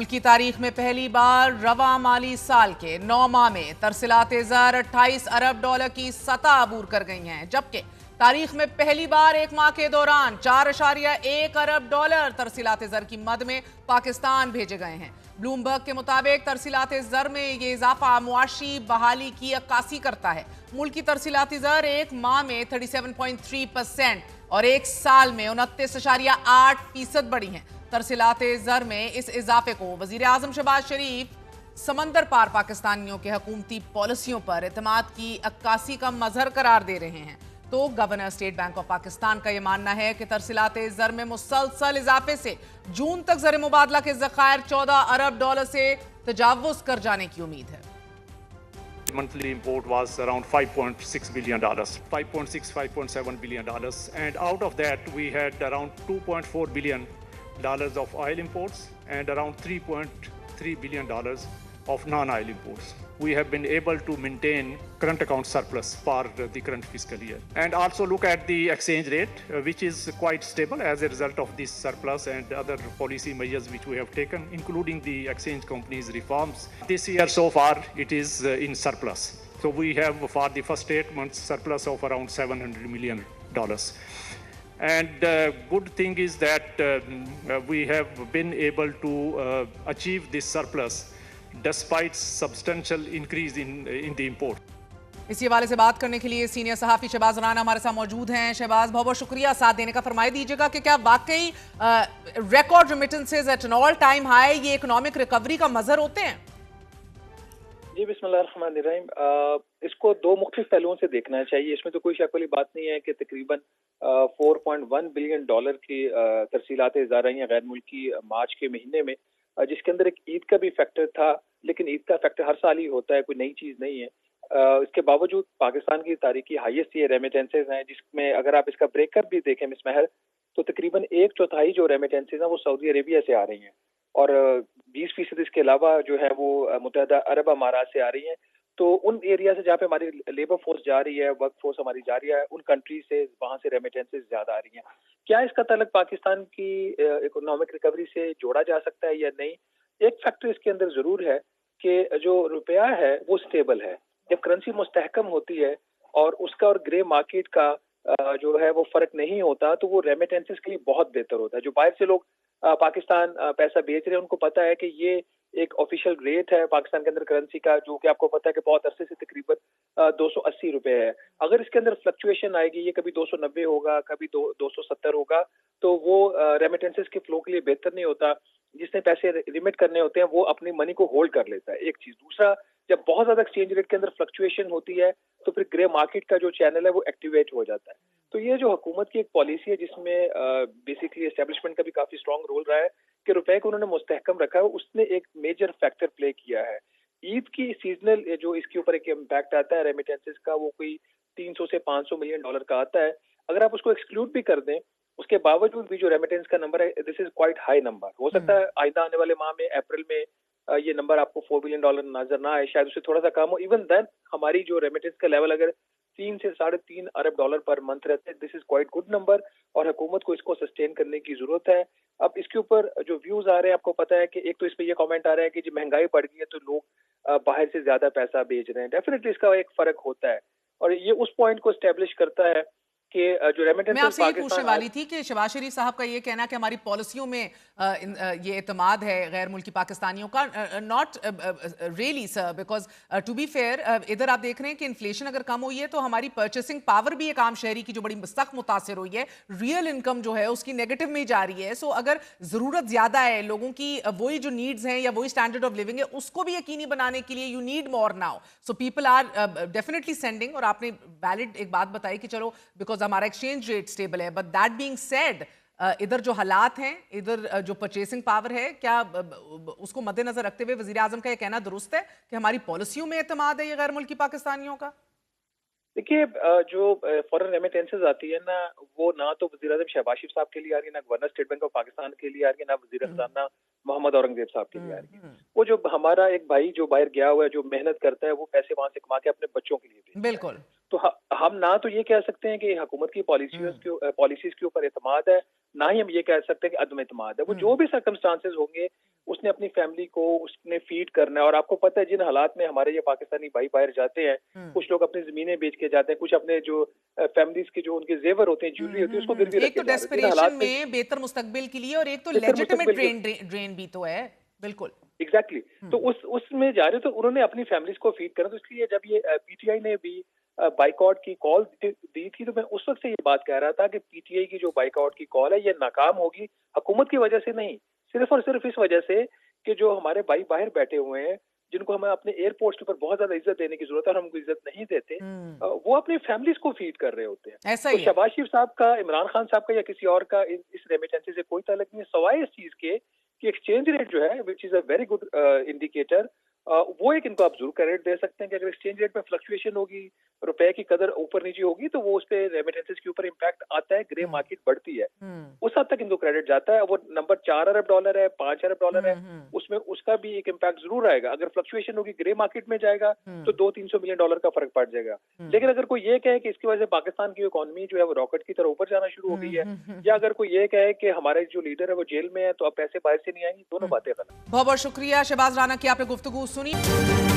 मुल्की तारीख में पहली बार रवा माली साल के 9 माह में तरसीलात ज़र 28 अरब डॉलर की सतह अबूर कर गई हैं, जबकि तारीख में पहली बार एक माह के दौरान 4.1 अरब डॉलर तरसीलात ज़र की मद में पाकिस्तान भेजे गए हैं। ब्लूमबर्ग के मुताबिक तरसीलात ज़र में ये इजाफा मुआशी बहाली की अक्कासी करता है। मुल्की तरसीलात ज़र एक माह में 37.3% और एक साल में 29.8% बढ़ी हैं। तरसीलात ज़र में इस इजाफे को वजीर आजम शहबाज शरीफ समंदर पार पाकिस्तानियों के हुकूमती पॉलिसियों पर एतमाद की अक्कासी का मजहर करार दे रहे हैं। तो governor state bank of Pakistan का यह मानना है कि तरसीलात ज़र में मुसलसल इजाफे से जून तक ज़र मुबादला के ज़खायर 14 अरब डॉलर से तजावुज कर जाने की उम्मीद है। Monthly import was around $5.6 billion, 5.7 billion dollars, and out of that we had around $2.4 billion of oil imports and around $3.3 billion of non-oil imports. We have been able to maintain current account surplus for the current fiscal year, and also look at the exchange rate, which is quite stable as a result of this surplus and other policy measures which we have taken, including the exchange companies reforms. This year so far it is in surplus. So we have for the first 8 months surplus of around $700 million. And good thing is that we have been able to achieve this surplus despite substantial increase in the import. इसी हवाले से बात करने के लिए senior सहाफी Shahbaz Rana हमारे साथ मौजूद हैं। शहबाज, बहुत बहुत शुक्रिया साथ देने का। फरमाई दीजिएगा कि क्या वाकई record remittances at an all time high ये इकोनॉमिक रिकवरी का मजहर होते हैं? जी, बिस्मिल्लाहिर्रहमानिर्रहीम। इसको दो मुख्तलिफ पहलुओं से देखना चाहिए। इसमें तो कोई शक वाली बात नहीं है कि तकरीबन 4.1 बिलियन डॉलर की तरसीलात ज़र आई हैं गैर मुल्की मार्च के महीने में, जिसके अंदर एक ईद का भी फैक्टर था। लेकिन ईद का फैक्टर हर साल ही होता है, कोई नई चीज़ नहीं है। इसके बावजूद पाकिस्तान की तारीखी हाईएस्ट ये रेमिटेंसेज हैं, जिसमें अगर आप इसका ब्रेकअप भी देखें मिस महर, तो तकरीबन 1/4 जो रेमिटेंसेज हैं वो सऊदी अरेबिया से आ रही हैं और 20% इसके अलावा जो है वो मुत्तहदा अरब अमारात से आ रही हैं। तो उन एरिया से जहाँ पे हमारी लेबर फोर्स जा रही है, वर्क फोर्स हमारी जा रही है, उन कंट्री से वहाँ से रेमिटेंसेज ज्यादा आ रही हैं। क्या इसका ताल्लुक पाकिस्तान की इकोनॉमिक रिकवरी से जोड़ा जा सकता है या नहीं? एक फैक्टर इसके अंदर जरूर है कि जो रुपया है वो स्टेबल है। जब करेंसी मुस्तहकम होती है और उसका और ग्रे मार्केट का जो है वो फर्क नहीं होता, तो वो रेमिटेंसेज के लिए बहुत बेहतर होता है। जो बाहर से लोग पाकिस्तान पैसा बेच रहे हैं, उनको पता है कि ये एक ऑफिशियल रेट है पाकिस्तान के अंदर करेंसी का, जो कि आपको पता है कि बहुत अरसे से तकरीबन 280 रुपए है। अगर इसके अंदर फ्लक्चुएशन आएगी, ये कभी 290 होगा, कभी 270 होगा, तो वो रेमिटेंसेज के फ्लो के लिए बेहतर नहीं होता। जिसने पैसे रिमिट करने होते हैं वो अपनी मनी को होल्ड कर लेता है, एक चीज। दूसरा, जब बहुत ज्यादा एक्सचेंज रेट के अंदर फ्लक्चुएशन होती है तो फिर ग्रे मार्केट का जो चैनल है वो एक्टिवेट हो जाता है। तो ये जो हुकूमत की एक पॉलिसी है जिसमें बेसिकली एस्टेब्लिशमेंट का भी काफी स्ट्रॉन्ग रोल रहा है कि रुपए को उन्होंने मुस्तहकम रखा है, उसने एक मेजर फैक्टर प्ले किया है। ईद की सीजनल जो इसके ऊपर एक इम्पैक्ट आता है रेमिटेंसेज का, वो कोई 300 से 500 मिलियन डॉलर का आता है। अगर आप उसको एक्सक्लूड भी कर दें, उसके बावजूद भी जो रेमिटेंस का नंबर है, this is quite high number. हो सकता है आइंदा आने वाले माह में अप्रैल में ये नंबर आपको 4 बिलियन डॉलर नजर ना आए, शायद उससे थोड़ा सा कम हो। इवन देन हमारी जो रेमिटेंस का लेवल अगर 3 से 3.5 अरब डॉलर पर मंथ रहते हैं, this is quite good number और हुकूमत को इसको सस्टेन करने की जरूरत है। अब इसके ऊपर जो व्यूज आ रहे हैं, आपको पता है कि एक तो इस पे ये कमेंट आ रहा है कि जी महंगाई बढ़ गई है तो लोग बाहर से ज्यादा पैसा भेज रहे हैं। डेफिनेटली इसका एक फर्क होता है और ये उस पॉइंट को स्टैब्लिश करता है कि जो रेमिटेंस मैं आपसे ये पूछने वाली थी कि शहबाज शरीफ साहब का ये कहना कि हमारी पॉलिसियों में ये एतमाद है गैर मुल्की पाकिस्तानियों का, not really sir, because to be fair इधर आप देख रहे हैं कि इन्फ्लेशन अगर कम हुई है तो हमारी परचेसिंग पावर भी एक आम शहरी की जो बड़ी सख्त मुतासर हुई है, रियल इनकम जो है उसकी नेगेटिव में जा रही है। सो अगर ज़रूरत ज़्यादा है लोगों की, वही जो नीड्स हैं या वही स्टैंडर्ड ऑफ लिविंग है उसको भी यकीनी बनाने के लिए you need more now. So people are definitely sending, और आपने वैलिड एक बात बताई कि चलो बिकॉज हमारा एक्सचेंज रेट स्टेबल है, बट दैट बीइंग सेड इधर जो हालात हैं, इधर जो परचेसिंग पावर है, क्या उसको मद्देनजर रखते हुए वजीर आजम का यह कहना दुरुस्त है कि हमारी पॉलिसियों में एतमाद है ये गैर मुल्की पाकिस्तानियों का? देखिए, जो फॉरेन रेमिटेंसेज आती है ना, वो ना तो वज़ीर आज़म शहबाज शरीफ साहब के लिए आ रही है, ना governor state bank of Pakistan के लिए आ रही है, ना वज़ीर खजाना मोहम्मद औरंगजेब साहब के लिए आ रही है। वो जो हमारा एक भाई जो बाहर गया हुआ है, जो मेहनत करता है, वो पैसे वहां से कमा के अपने बच्चों के लिए भेजता है। बिल्कुल। तो हम ना तो ये कह सकते हैं कि हुकूमत की पॉलिसीज के ऊपर एतमाद है, ना ही हम ये कह सकते हैं कि अदम एतमाद है। वो जो भी सर्कमस्टांसेस होंगे उसने अपनी फैमिली को उसने फीड करना है। और आपको पता है जिन हालात में हमारे ये पाकिस्तानी भाई बाहर जाते हैं, कुछ लोग अपनी जमीनें बेच के जाते हैं, कुछ अपने जो फैमिलीज के जो उनके जेवर होते हैं, ज्वेलरी होती है, उसको गिरवी रख एक के तो जा रहे हैं। इन डेस्परेशन हालात में में बेहतर मुस्तकबिल के लिए और एक तो बेहतर लेजिटिमेट मुस्तकबिल ड्रेन भी तो है। बिल्कुल। एग्जैक्टली तो उसमें जा रहे, तो उन्होंने अपनी फैमिलीज को फीड करना। तो इसलिए जब ये पीटीआई ने भी बाइकआउट की कॉल दी थी, तो मैं उस वक्त से ये बात कह रहा था कि पीटीआई की जो बाइकआउट की कॉल है ये नाकाम होगी हुकूमत की वजह से नहीं, सिर्फ और सिर्फ इस वजह से कि जो हमारे भाई बाहर बैठे हुए हैं, जिनको हमें अपने एयरपोर्ट्स के ऊपर बहुत ज्यादा इज्जत देने की जरूरत है और हम उनको इज्जत नहीं देते, वो अपनी फैमिलीज को फीड कर रहे होते हैं। ऐसा तो ही है। शहबाज शरीफ साहब का, इमरान खान साहब का या किसी और का इस रेमिटेंसी से कोई ताल्लुक नहीं है, सवाए इस चीज के कि एक्सचेंज रेट जो है which is a very good indicator, वो एक इनको आप जरूर क्रेडिट दे सकते हैं कि अगर एक्सचेंज रेट में फ्लक्चुएशन होगी, रुपए की कदर ऊपर नीचे होगी, तो वो उस पर रेमिटेंसेस के ऊपर इम्पैक्ट आता है, ग्रे मार्केट बढ़ती है, उस हद तक इनको क्रेडिट जाता है। वो नंबर 4 अरब डॉलर है, 5 अरब डॉलर है, उसमें उसका भी एक इम्पैक्ट जरूर आएगा। अगर फ्लक्चुएशन होगी, ग्रे मार्केट में जाएगा, तो 200-300 मिलियन डॉलर का फर्क पड़ जाएगा। लेकिन अगर कोई ये कहे कि इसकी वजह से पाकिस्तान की इकोनॉमी जो है वो रॉकेट की तरह ऊपर जाना शुरू हो गई है, या अगर कोई ये कहे कि हमारे जो लीडर है वो जेल में है तो अब पैसे बाहर से नहीं आएंगे, दोनों बातें गलत। बहुत बहुत शुक्रिया शहबाज राना की, आपने गुफ्तगू सुनी।